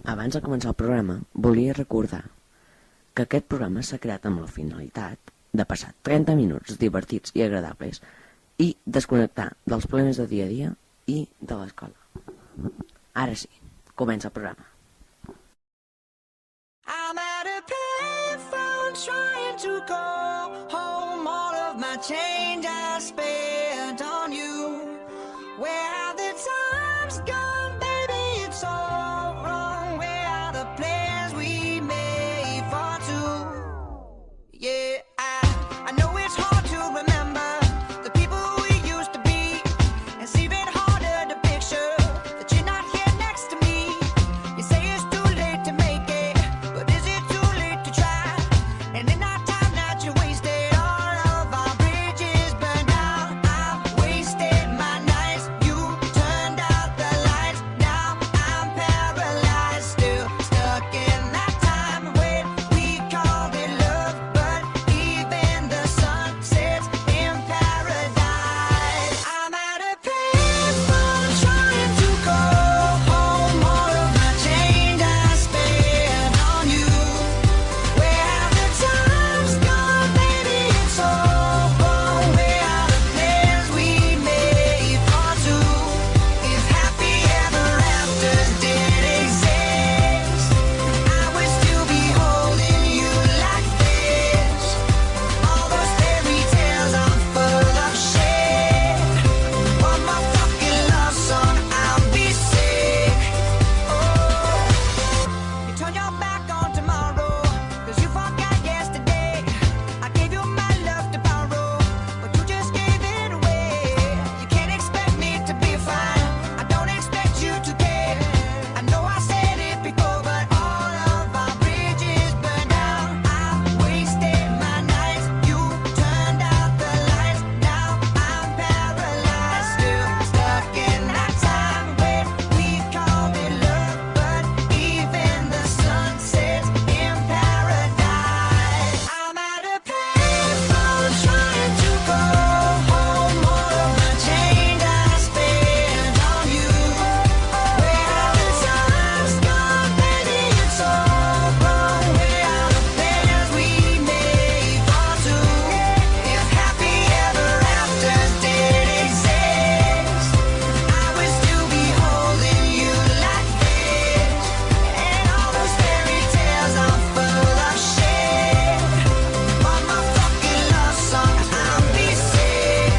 Abans de començar el programa, volia recordar que aquest programa s'ha creat amb la finalitat de passar 30 minuts divertits i agradables i desconnectar dels problemes de dia a dia i de l'escola. Ara sí, comença el programa. I'm at a payphone trying to call home all of my change I spent on you. Where have the times gone, baby? It's all wrong. Where are the plans we made for two? Yeah, I know it's hard to remember the people we used to be. It's even harder to picture that you're not here next to me. You say it's too late to make it, but is it too late to try? And in that time that you wasted, all of our bridges burned down. I've wasted my nights, you turned out the lights. Now I'm paralyzed, still stuck in that time when we called it love. But even the sun sets in paradise. I'm at a payphone trying to call home all of my change I spent on you. Where have the times gone, baby? It's all wrong. Where are the plans we made for two? If happy ever afters did exist, I would still be holding you like this. All those fairy tales are full of shit. One more fucking love song, I'll be sick. Oh, you turn your back on tomorrow, 'cause you forgot yesterday. I gave you my love to borrow, but you just gave it away. You can't expect me to be fine, I don't expect you to care. I know I said it before, but all of our bridges burned down. I wasted my nights, you turned out the lights. Now I'm paralyzed, still stuck in that time when we called it love. But even the sun sets in paradise. I'm at a payphone trying to call home all of my change I spent on you. Where have the times gone, baby? It's all wrong. Where are the plans we made for two? If happy ever afters did exist, I would still be holding you like this. And all those fairy tales are full of shit. One more fucking love song, I'll be sick.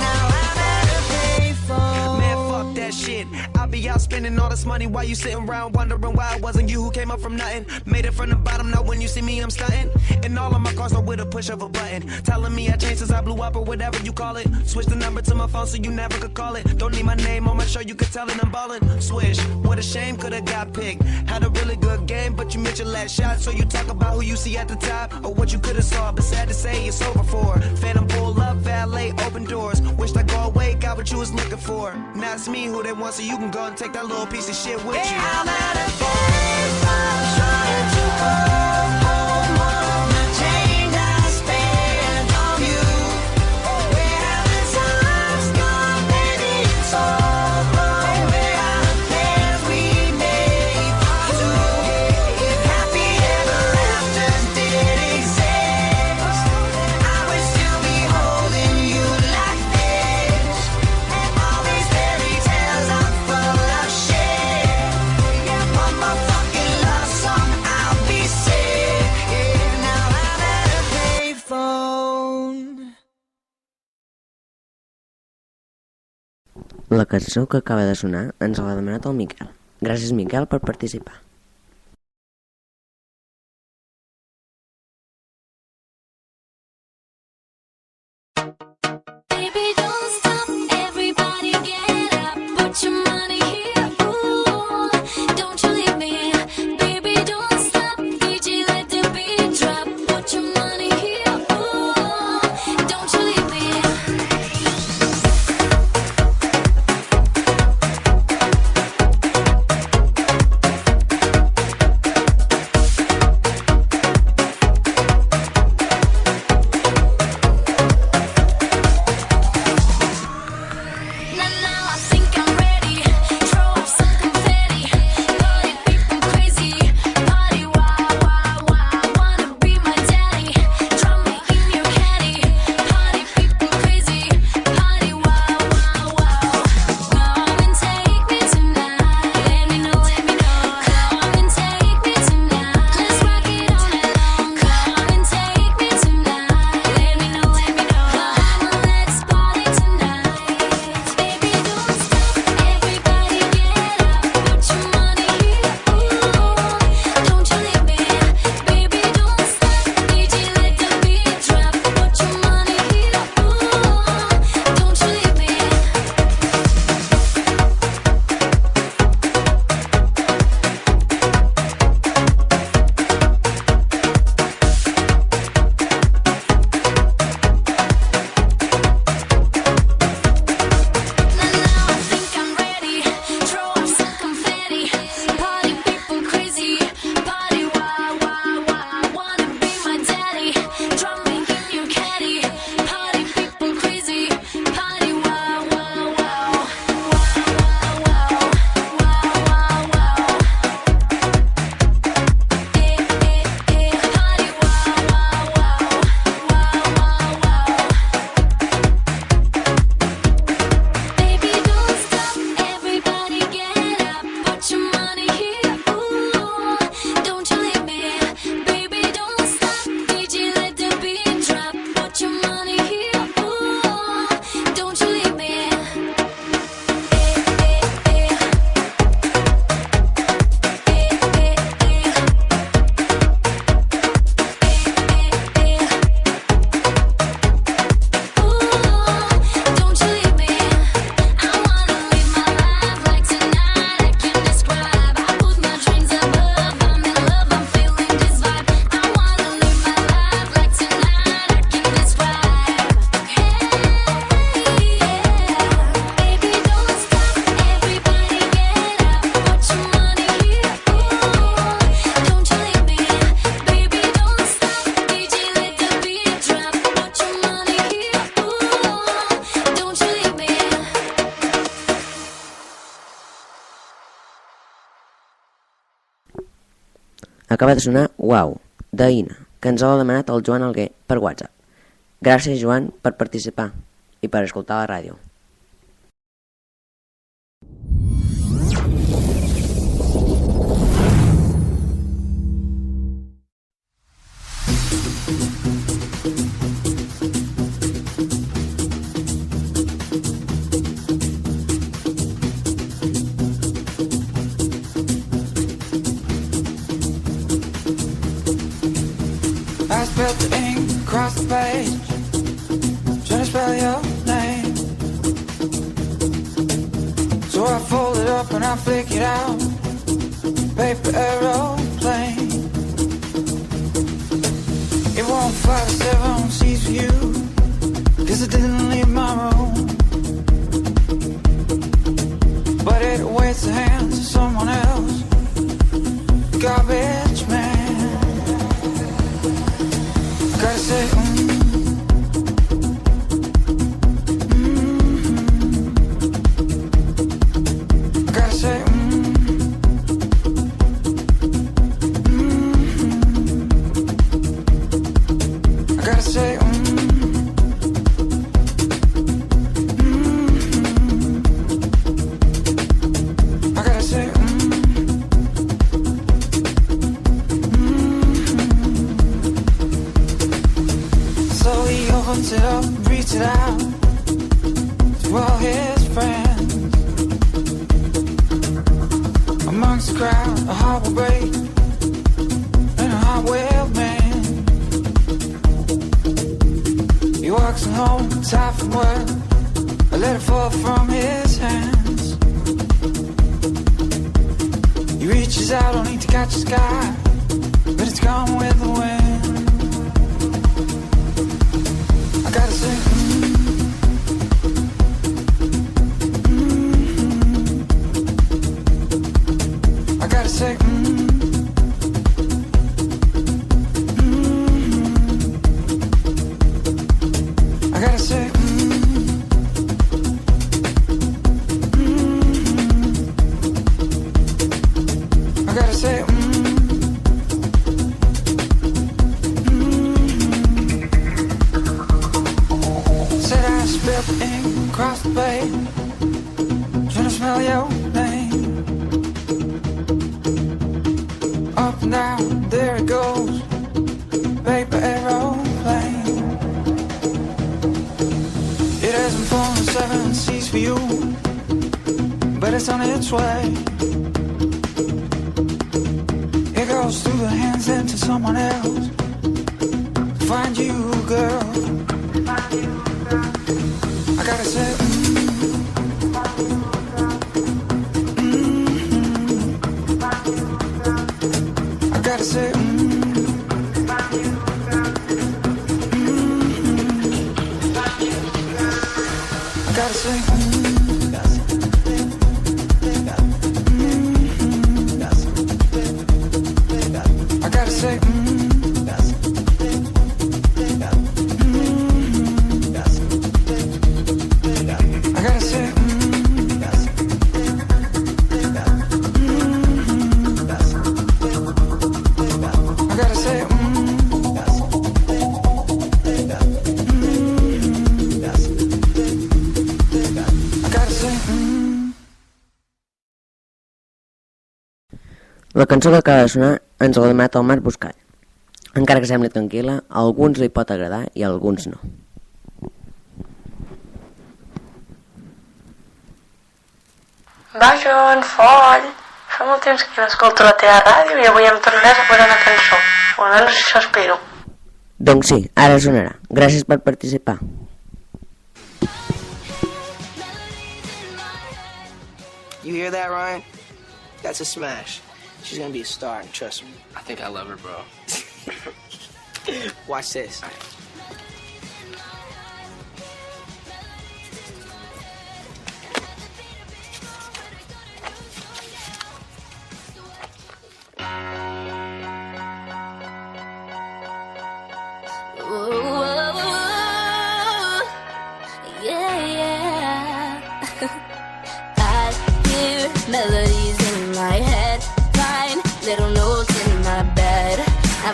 Now I'm at a payphone. Man, fuck that shit. I'll be out spending all this money while you sitting around wondering why it wasn't you who came up from nothing. Made it from the bottom, now when you see me, I'm stunting. And all of my cars are with a push of a button. Telling me I changed since I blew up or whatever you call it. Switch the number to my phone so you never could call it. Don't need my name on my show, you could tell it I'm ballin'. Swish, what a shame, could've got picked. Had a really good game, but you missed your last shot. So you talk about who you see at the top or what you could've saw. But sad to say, it's over for. Phantom pull up, valet, open doors. Wished I go away, got what you was looking for. Now it's me who they want, so you can go and take that little piece of shit with you. I'm at a payphone trying to call home all of my change I spent on you. Where have the times gone, baby? It's all wrong. Where are the plans we made for two? If happy ever afters did exist, I would still be holding you like this. And all these fairy tales are full of shit. Yeah, one more fucking love song, I'll be sick. Yeah, now I'm at a payphone. La cançó que acaba de sonar ens l'ha demanat el Miquel. Gràcies, Miquel, per participar. Baby, don't stop, everybody get up, put your money here, ooh, don't you leave me, baby, don't stop, DJ let the beat drop, put your money here, ooh, don't you leave me. Acaba de sonar Uau, d'Aïna, que ens l'ha demanat el Joan Alguer per WhatsApp. Gràcies, Joan, per participar i per escoltar la ràdio. I spilled the ink across the page, trying to spell your name. So I fold it up and I flick it out, paper aeroplane. It won't fly to 7 seas for you, 'cause it didn't leave my room. But it waits the hands of someone else, garbage man. Gotta say, gotta say, I gotta say, I gotta say, So he opens it up, reads it out to all his friends. Amongst the crowd, a heart will break and a heart will mend. He walks home, tired from work, a letter fall from his hands. He reaches out, only to catch the sky, but it's gone with the wind. I gotta say, I gotta say, I gotta say, I gotta say, said I spilled ink across the page, trying to smell your name. Up and down, there it goes, paper aeroplane. It hasn't flown the 7 seas for you, but it's on its way. It goes through the hands into someone else. Find you, girl. I gotta say, I gotta say, I gotta say, I gotta say, I gotta say, I gotta say, I gotta say, La cançó que acaba de sonar ens l'ha demanat el Marc Buscall. Encara que sembli tranquil·la, a alguns li pot agradar i a alguns no. Va, Joan, fort! Fa molt temps que no escolto la teva ràdio i avui em tornaràs a posar una cançó. O almenys això espero. Doncs sí, ara sonarà. Gràcies per participar. You hear that, Ryan? That's a smash. She's gonna be a star, trust me. I think I love her, bro. Watch this. Melodies in my head, fine little notes in my bed.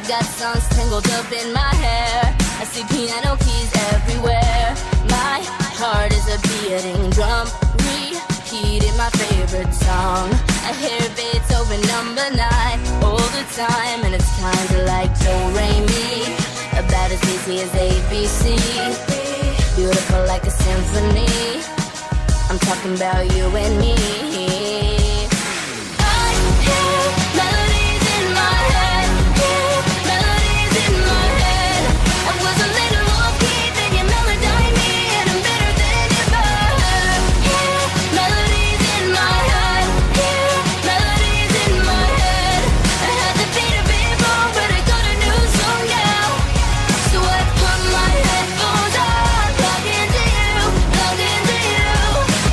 I've got songs tangled up in my hair. I see piano keys everywhere. My heart is a beating drum, repeating my favorite song. I hear Beethoven number 9 all the time, and it's kinda like do re mi, about as easy as ABC. Beautiful like a symphony. I'm talking about you and me. I hear melodies in my head, hear melodies in my head. I was a little off key, then you melodied me, and I'm better than ever. Hear melodies in my head, hear melodies in my head. I had the beat a bit wrong, but I got a new song now. So I put my headphones on, plug into you, plug into you.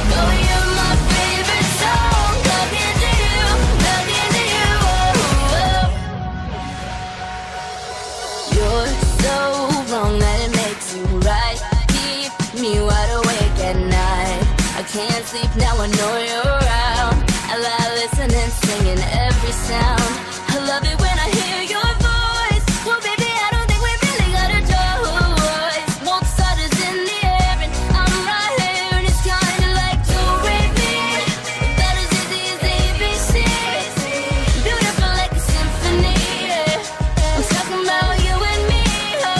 Know you're my favorite song, plug into you, plug into you. Oh. You're so wrong that it makes you right. Keep me wide awake at night. I can't sleep now, I know you're around. I lie listening, singing every sound. I love it when I hear your voice. Well, baby, I don't think we really got a choice. Mozart is in the air, and I'm right here, and it's kinda like do re mi, about as easy as ABC. Beautiful like a symphony. I'm talking about you and me. I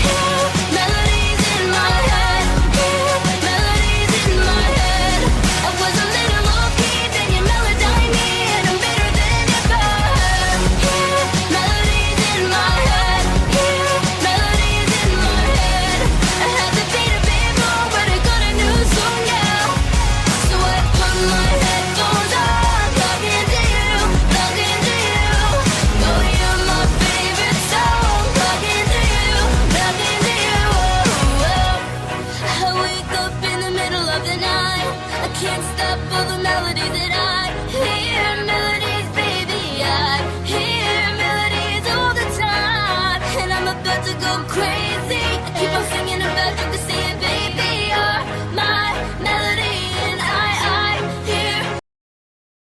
hear melodies in my head, hear melodies in my head. I was a little off key, then you melodied me, and I'm better than ever. Hear melodies in my head, hear melodies in my head. I had the beat a bit wrong, but I got a new song now. So I put my headphones on, plug into you, plug into you. Know you're my favorite song, plug into you, plug into you. I wake up in the middle of the night. I can't stop all the melodies that I